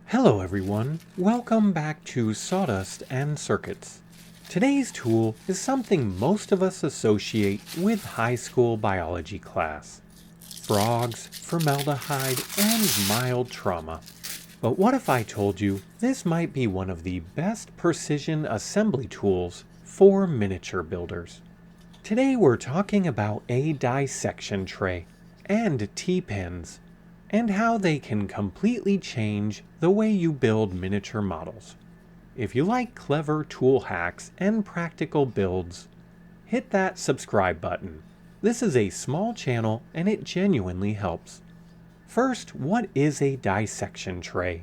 Hello everyone, welcome back to Sawdust and Circuits. Today's tool is something most of us associate with high school biology class. Frogs, formaldehyde, and mild trauma. But what if I told you this might be one of the best precision assembly tools for miniature builders? Today we're talking about a dissection tray and T-pins, and how they can completely change the way you build miniature models. If you like clever tool hacks and practical builds, hit that subscribe button. This is a small channel and it genuinely helps. First, what is a dissection tray?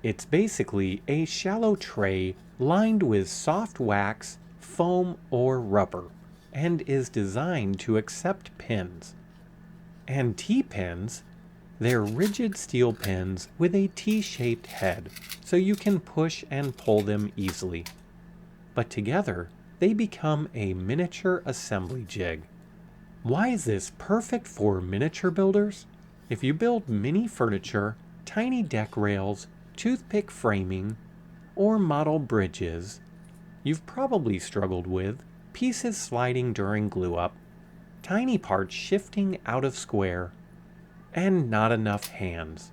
It's basically a shallow tray lined with soft wax, foam, or rubber, and is designed to accept pins. And T-pins, they're rigid steel pins with a T-shaped head, so you can push and pull them easily. But together, they become a miniature assembly jig. Why is this perfect for miniature builders? If you build mini furniture, tiny deck rails, toothpick framing, or model bridges, you've probably struggled with pieces sliding during glue up, tiny parts shifting out of square, and not enough hands.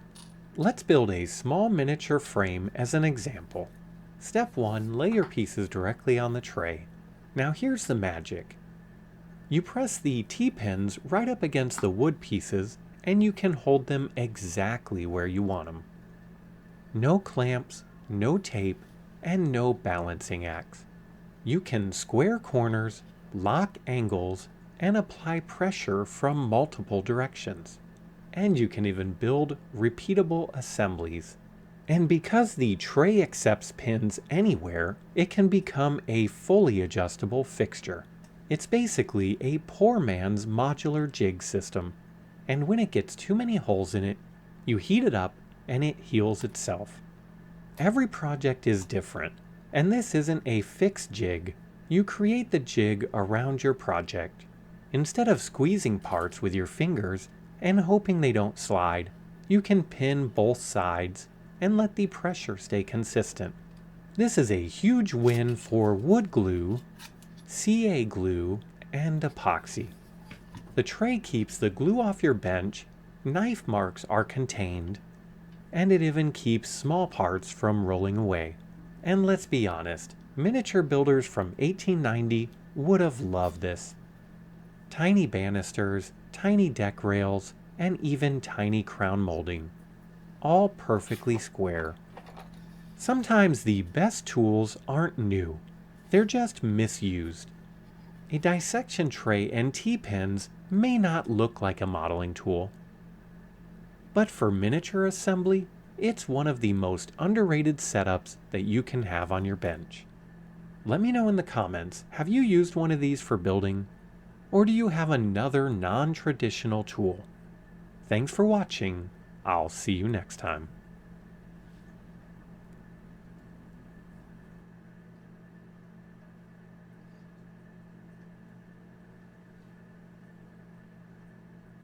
Let's build a small miniature frame as an example. Step 1, lay your pieces directly on the tray. Now here's the magic. You press the T-pins right up against the wood pieces and you can hold them exactly where you want them. No clamps, no tape, and no balancing acts. You can square corners, lock angles, and apply pressure from multiple directions. And you can even build repeatable assemblies. And because the tray accepts pins anywhere, it can become a fully adjustable fixture. It's basically a poor man's modular jig system. And when it gets too many holes in it, you heat it up and it heals itself. Every project is different, and this isn't a fixed jig. You create the jig around your project. Instead of squeezing parts with your fingers and hoping they don't slide, you can pin both sides and let the pressure stay consistent. This is a huge win for wood glue, CA glue, and epoxy. The tray keeps the glue off your bench, knife marks are contained, and it even keeps small parts from rolling away. And let's be honest, miniature builders from 1890 would have loved this. Tiny banisters, tiny deck rails, and even tiny crown molding, all perfectly square. Sometimes the best tools aren't new, they're just misused. A dissection tray and T-pins may not look like a modeling tool, but for miniature assembly, it's one of the most underrated setups that you can have on your bench. Let me know in the comments, have you used one of these for building? Or do you have another non-traditional tool? Thanks for watching. I'll see you next time.